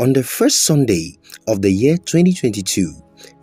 On the first Sunday of the year 2022,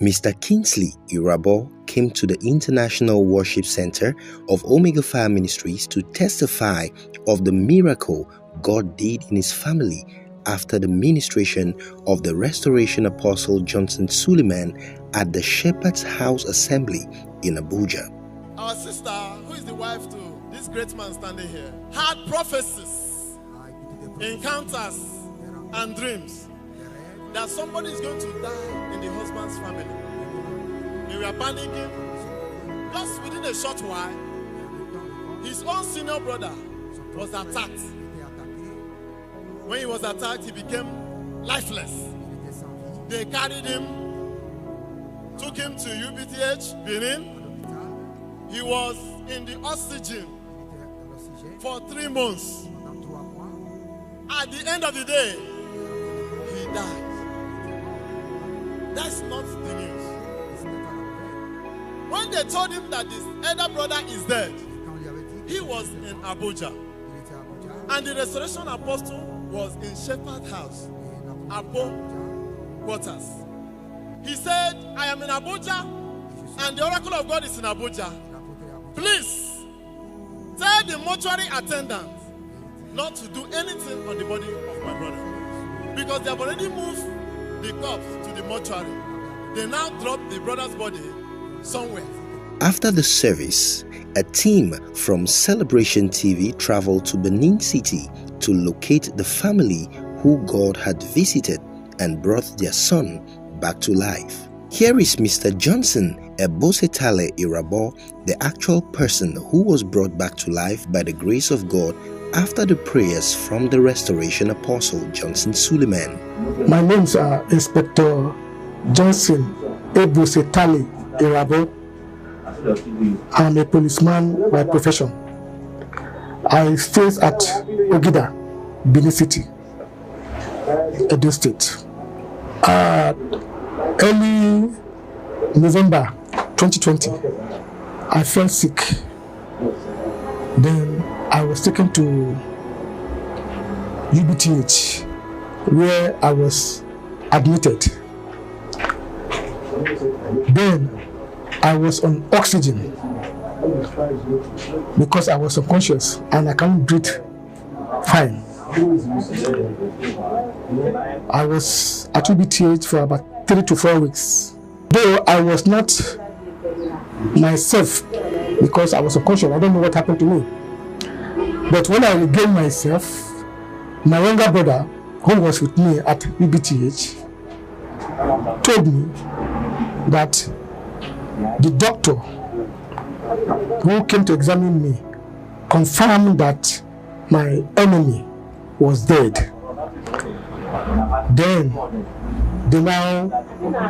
Mr. Kingsley Irabor came to the International Worship Center of Omega Fire Ministries to testify of the miracle God did in his family after the ministration of the Restoration Apostle Johnson Suleiman at the Shepherd's House Assembly in Abuja. Our sister, who is the wife to this great man standing here, had prophecies, encounters, and dreams that somebody is going to die in the husband's family. We were panicking. Just within a short while, his own senior brother was attacked. When he was attacked, he became lifeless. They carried him, took him to UBTH, Benin. He was in the oxygen for 3 months. At the end of the day, he died. That's not the news. When they told him that his elder brother is dead, he was in Abuja. And the Restoration Apostle was in Shepherd's House, Abo Quarters. He said, I am in Abuja, and the oracle of God is in Abuja. Please, tell the mortuary attendant not to do anything on the body of my brother. Because they have already moved the corpse to the mortuary. They now dropped the brother's body somewhere. After the service, a team from Celebration TV traveled to Benin City to locate the family who God had visited and brought their son back to life. Here is Mr. Johnson Ebosetale Irabor, the actual person who was brought back to life by the grace of God after the prayers from the Restoration Apostle Johnson Suleiman. My name's Inspector Johnson Ebosetale Irabor. I'm a policeman by profession. I stay at Ogida, Benin City, Edo State. Early November 2020, I fell sick. Then I was taken to UBTH, where I was admitted. Then I was on oxygen because I was unconscious and I can't breathe fine. I was at UBTH for about 3 to 4 weeks. Though I was not myself because I was unconscious, I don't know what happened to me. But when I regained myself, my younger brother, who was with me at UBTH, told me that the doctor who came to examine me confirmed that my enemy was dead. Then they now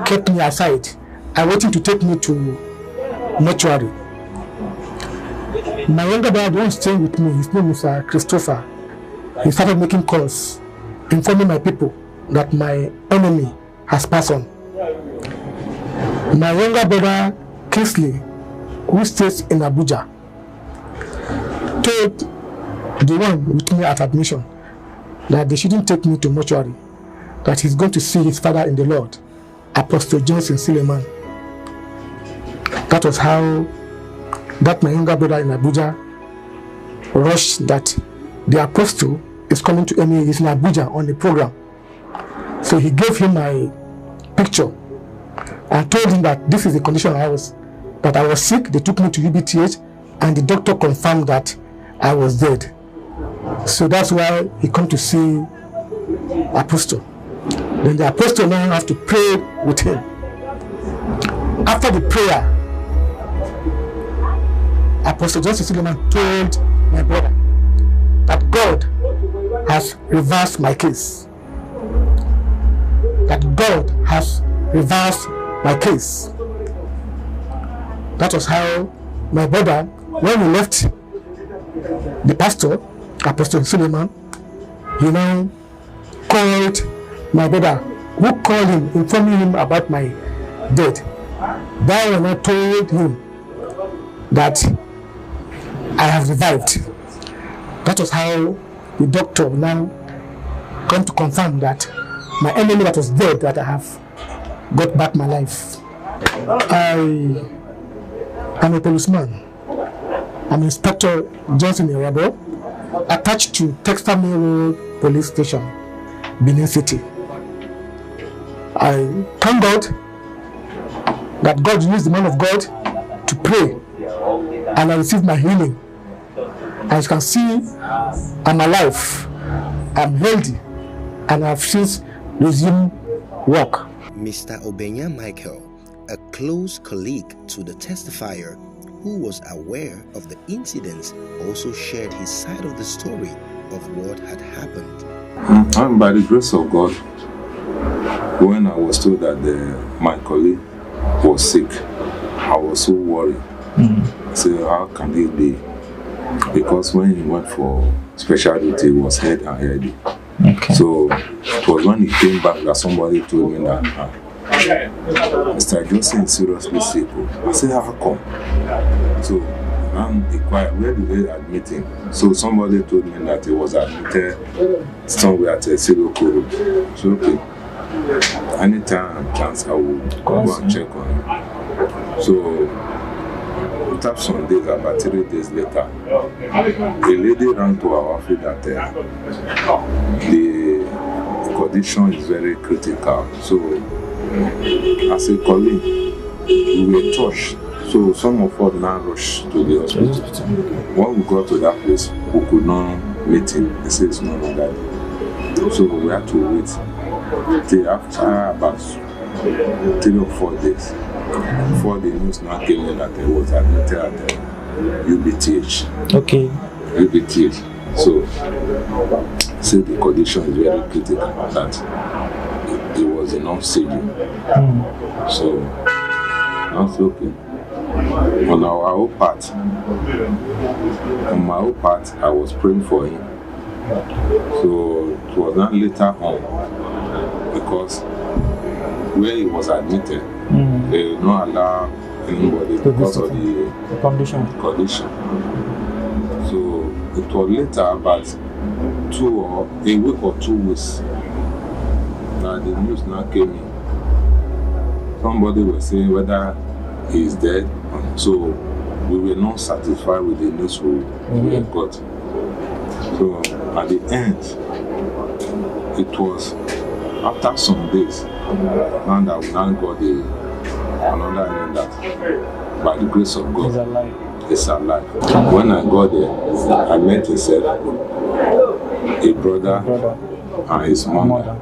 kept me aside. I wanted to take me to mortuary. My younger brother was staying with me. His name is Christopher. He started making calls, informing my people that my enemy has passed on. My younger brother, Kingsley, who stays in Abuja, told the one with me at admission that they shouldn't take me to mortuary, that he's going to see his father in the Lord, Apostle Johnson Suleiman. That was how that my younger brother in Abuja rushed that the apostle is coming to me. He's in Abuja on the program. So he gave him my picture and told him that this is the condition I was, that I was sick. They took me to UBTH and the doctor confirmed that I was dead. So that's why he come to see apostle. Then the apostle now have to pray with him. After the prayer, Apostle Johnson Suleiman told my brother that God has reversed my case. That God has reversed my case. That was how my brother, when he left the pastor, Apostle Suleiman, he now called my brother, who called him, informing him about my death. That one I told him that I have revived. That was how the doctor now come to confirm that my enemy that was dead, that I have got back my life. I'm a policeman. I'm Inspector Johnson Irabo, attached to Texas Main Road Police Station, Benin City. I thank God that God used the man of God to pray, and I received my healing. As you can see, I'm alive, I'm healthy, and I've since resumed work. Mr. Obenya Michael, a close colleague to the testifier who was aware of the incidents, also shared his side of the story of what had happened. And by the grace of God, when I was told that my colleague was sick, I was so worried. I said, how can it be? Because when he went for special duty, he was head and heady. Okay. So it was when he came back that somebody told me that Mr. Johnson is seriously sick. I said, how come? So I'm inquired, where did they admit him? So somebody told me that he was admitted somewhere at a Siloko Road. So okay, anytime chance I will go and check on him. So after some days, about 3 days later, a lady ran to our office that the condition is very critical. So as a colleague, we were touched. So some of us now rushed to the hospital. When we got to that place, we could not meet him. He said it's no longer there. So we had to wait till after about 3 or 4 days before the news now came in that he was admitted at UBTH. Okay. UBTH. So said the condition is very critical, that it was enough saving. So that's okay. On my own part, I was praying for him. So it was not later on, because where he was admitted, they did not allow anybody because of the condition. So it was later, about a week or 2 weeks, that the news now came in. Somebody was saying whether he is dead. So we were not satisfied with the news we got. So at the end, it was after some days, and that we now got another name that by the grace of God is alive. When I got there, I met himself, a brother and his mother,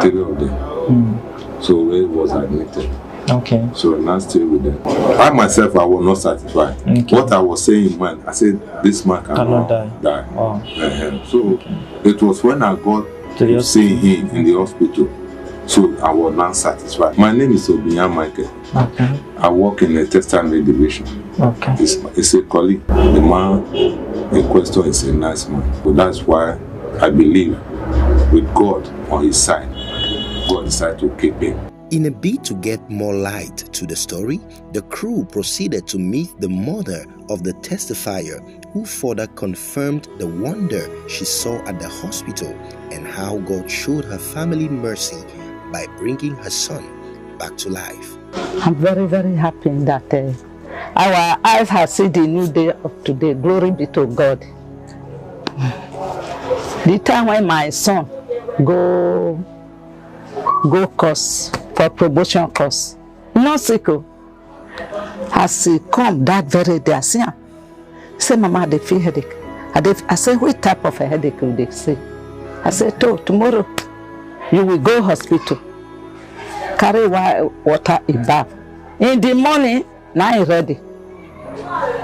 3 of them. So where he was admitted. Okay. So now still with them. I myself, I was not satisfied. Okay. What I was saying, man, I said this man cannot die. Wow. So it was when I got to see him in the hospital, so I was not satisfied. My name is Obenya Michael. Okay. I work in the textile division. Okay. It's a colleague. The man in question is a nice man. So that's why I believe with God on his side, God decided to keep him. In a bid to get more light to the story, the crew proceeded to meet the mother of the testifier, who further confirmed the wonder she saw at the hospital and how God showed her family mercy by bringing her son back to life. I'm very, very happy that our eyes have seen the new day of today. Glory be to God. The time when my son go course for promotion course, no sick. As he come that very day, I see him. He say, Mama, they feel headache. I say, what type of a headache will they say? I said, tomorrow you will go hospital. Carry water in bath. In the morning, now he ready.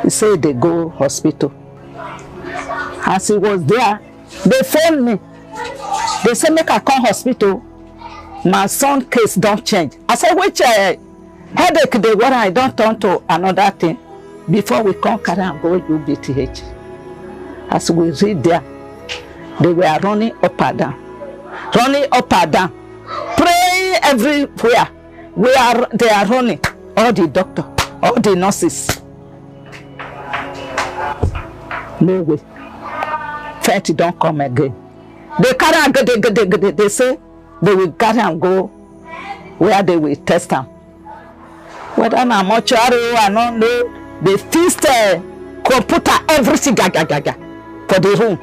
He said they go hospital. As he was there, they phoned me. They said, make I come hospital. My son case don't change. I said, which headache they want, I don't turn to another thing. Before we come carry and go UBTH. As we read there, they were running up and down. Praying everywhere. They are running. All the doctors, all the nurses. No way. Fate don't come again. They carry, they say, they will carry and go where they will test them. Whether na mortuary or not, they fixed computer, everything for the room.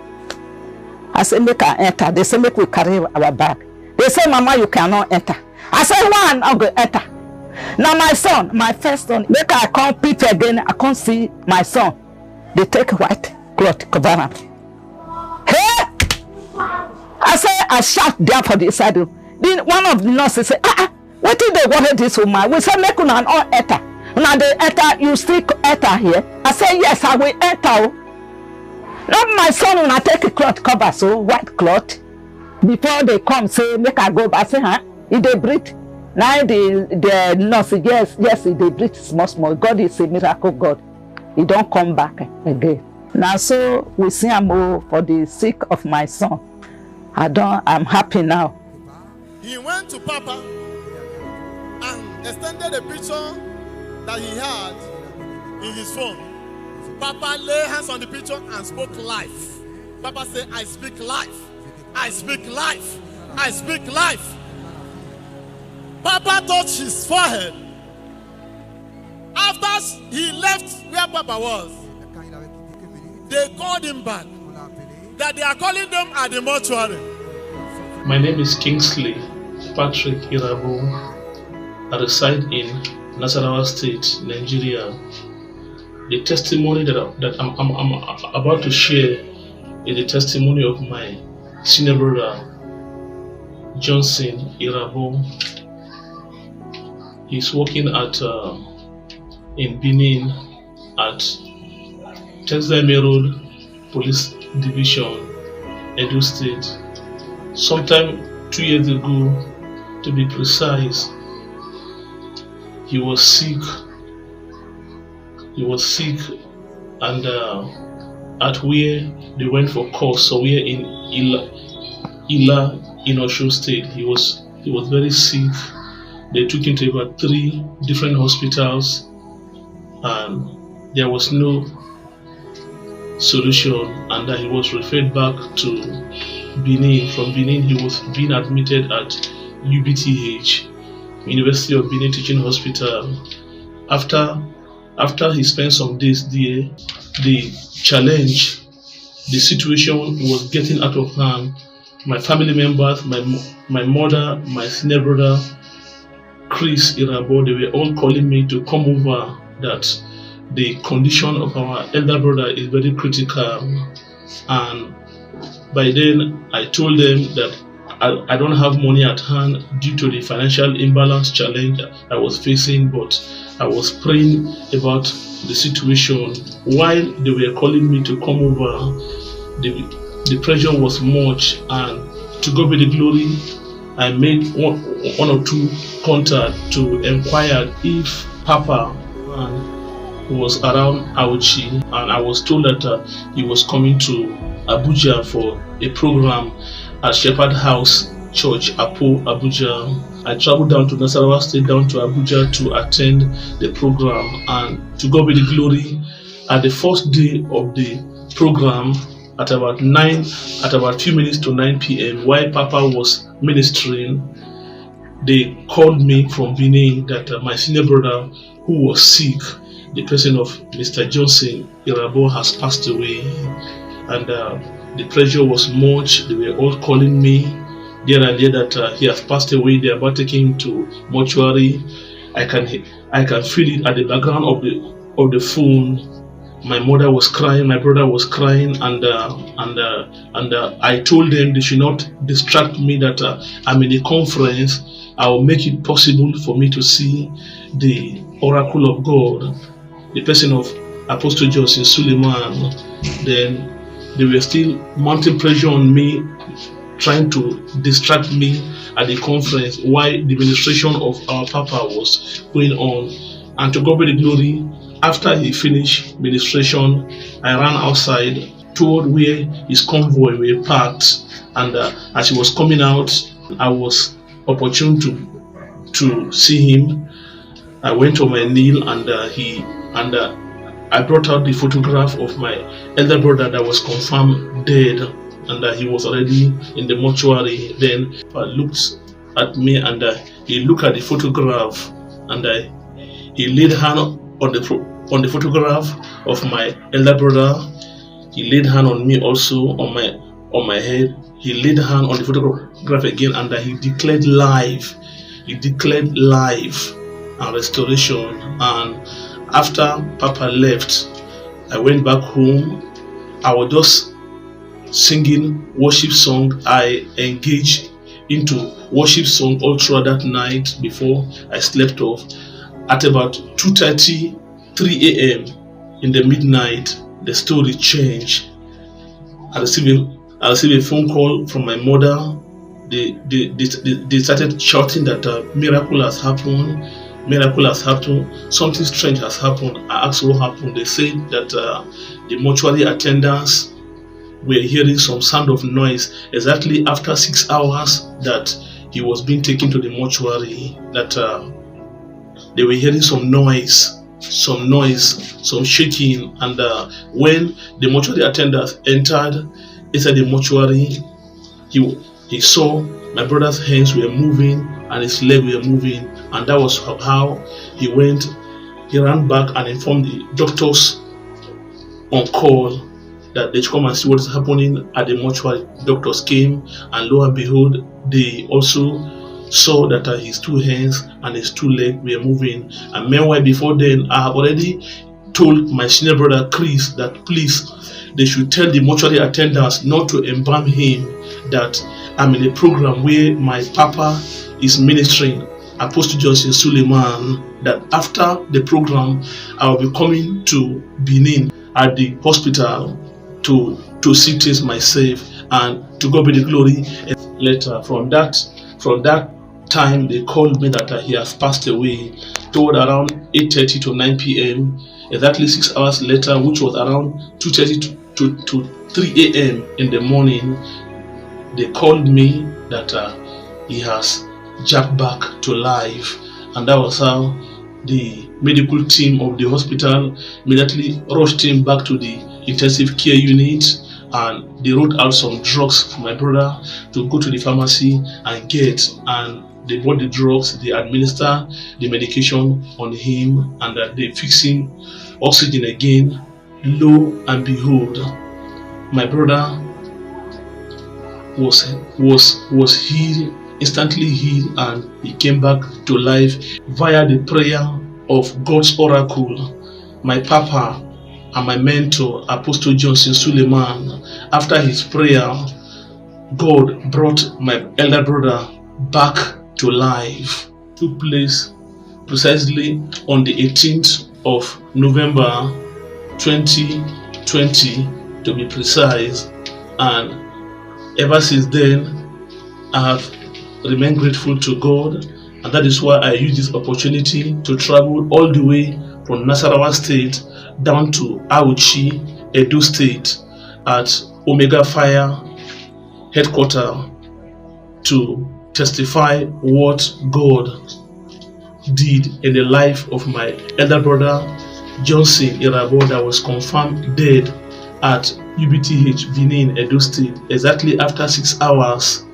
I say, make her enter. They say, make we carry our bag. They say, Mama, you cannot enter. I say, one, I'll go enter. Now my son, my first son, make I come peep again, I can't see my son. They take white cloth, cover him. Hey! I say, I shout there for the side. Then one of the nurses say, what did they want this woman? We say, make you not enter. Now they enter, you still enter here. I say, yes, I will enter. Now my son when I take a cloth cover, so white cloth. Before they come, say, make I go back. I say, if they breathe. Now the nurse, yes, they breathe small. God is a miracle God. He don't come back again. Now so we see him for the sake of my son. I'm happy now. He went to Papa and extended the picture that he had in his phone. Papa laid hands on the picture and spoke life. Papa said, I speak life. I speak life. I speak life. Papa touched his forehead. After he left where Papa was, they called him back. That they are calling them at the mortuary. My name is Kingsley Patrick Irabo. I reside in Nasarawa State, Nigeria. The testimony that I'm about to share is the testimony of my senior brother, Johnson Irabo. He's working at in Benin at Texas Road Police Division, Edo State. Sometime 2 years ago, to be precise, he was sick. He was sick, and at where they went for course, so we're in Ila in Osun State. He was very sick. They took him to about 3 different hospitals, and there was no solution, and he was referred back to Benin. From Benin, he was being admitted at UBTH, University of Benin Teaching Hospital. After he spent some days there, the challenge, the situation was getting out of hand. My family members, my mother, my senior brother, Chris Irabo, they were all calling me to come over, that the condition of our elder brother is very critical. And by then, I told them that I don't have money at hand due to the financial imbalance challenge I was facing, but I was praying about the situation. While they were calling me to come over, the pressure was much, and to God be the glory, I made one or two contacts to inquire if Papa was around Auchi, and I was told that he was coming to Abuja for a program at Shepherd House Church, Apo, Abuja. I traveled down to Nasarawa State, down to Abuja to attend the program, and to God be the glory, at the first day of the program, at about few minutes to 9 p.m., while Papa was ministering, they called me from Benin that my senior brother, who was sick, the person of Mr. Johnson Irabo, has passed away, and the pressure was much. They were all calling me there and there that he has passed away. They are about taking him to mortuary. I can feel it at the background of the phone. My mother was crying, my brother was crying, and I told them they should not distract me, that I'm in a conference. I will make it possible for me to see the oracle of God, the person of Apostle Johnson Suleiman. Then they were still mounting pressure on me, trying to distract me at the conference while the ministration of our Papa was going on. And to God be the glory, after he finished ministration, I ran outside toward where his convoy were parked, and as he was coming out, I was opportune to see him. I went on my knee, and I brought out the photograph of my elder brother that was confirmed dead, and he was already in the mortuary. Then I looked at me, and he looked at the photograph, and he laid hand on the photograph of my elder brother. He laid hand on me also on my head. He laid hand on the photograph again, and he declared life. He declared life and restoration. And after Papa left, I went back home. I was just singing worship song. I engaged into worship song all throughout that night before I slept off. At about 2:30, 3 a.m. in the midnight, the story changed. I received a phone call from my mother. They started shouting that miracle has happened. Miracle has happened. Something strange has happened. I asked what happened. They said that the mortuary attendants were hearing some sound of noise exactly after 6 hours that he was being taken to the mortuary. That they were hearing some noise, some shaking, and when the mortuary attendants entered inside the mortuary, he saw my brother's hands were moving and his legs were moving, and that was how he ran back and informed the doctors on call that they should come and see what is happening at the mortuary. Doctors came, and lo and behold, they also saw that his two hands and his two legs were moving. And meanwhile, before then, I have already told my senior brother Chris that please, they should tell the mortuary attendants not to embalm him, that I'm in a program where my papa is ministering, Apostle Johnson Suleiman, that after the program, I will be coming to Benin at the hospital to see things myself, and to God be the glory. Later, from that time, they called me that he has passed away. Toward around 8:30 to 9 p.m., exactly 6 hours later, which was around 2:30 to 3 a.m. in the morning, they called me that he has jacked back to life. And that was how the medical team of the hospital immediately rushed him back to the intensive care unit, and they wrote out some drugs for my brother to go to the pharmacy and get, and they bought the drugs, they administer the medication on him, and they fix him oxygen again. Lo and behold, my brother was healed, instantly healed, and he came back to life via the prayer of God's oracle. My papa and my mentor, Apostle Johnson Suleiman, after his prayer, God brought my elder brother back to life. It took place precisely on the 18th of November 2020, to be precise, and ever since then I have remained grateful to God, and that is why I use this opportunity to travel all the way from Nasarawa State down to Auchi, Edo State, at Omega Fire headquarters to testify what God did in the life of my elder brother Johnson Irabo, that was confirmed dead at UBTH Benin, Edo State, exactly after 6 hours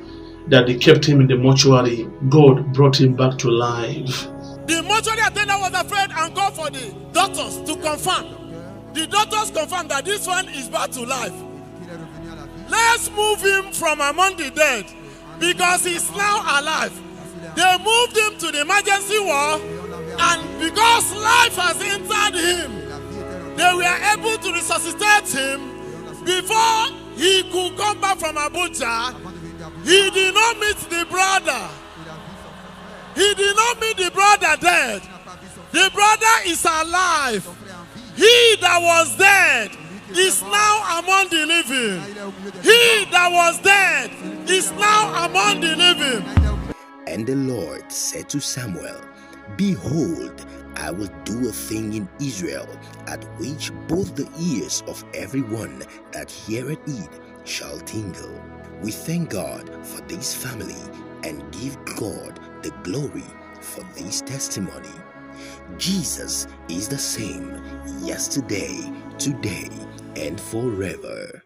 that they kept him in the mortuary. God brought him back to life. The mortuary attendant was afraid and called for the doctors to confirm. The doctors confirmed that this one is back to life. Let's move him from among the dead, because he's now alive. They moved him to the emergency ward, and because life has entered him, they were able to resuscitate him before he could come back from Abuja. He did not meet the brother. He did not meet the brother dead. The brother is alive. He that was dead is now among the living. He that was dead is now among the living. And the Lord said to Samuel, Behold, I will do a thing in Israel, at which both the ears of everyone that heareth it shall tingle. We thank God for this family and give God the glory for this testimony. Jesus is the same yesterday, today, and forever.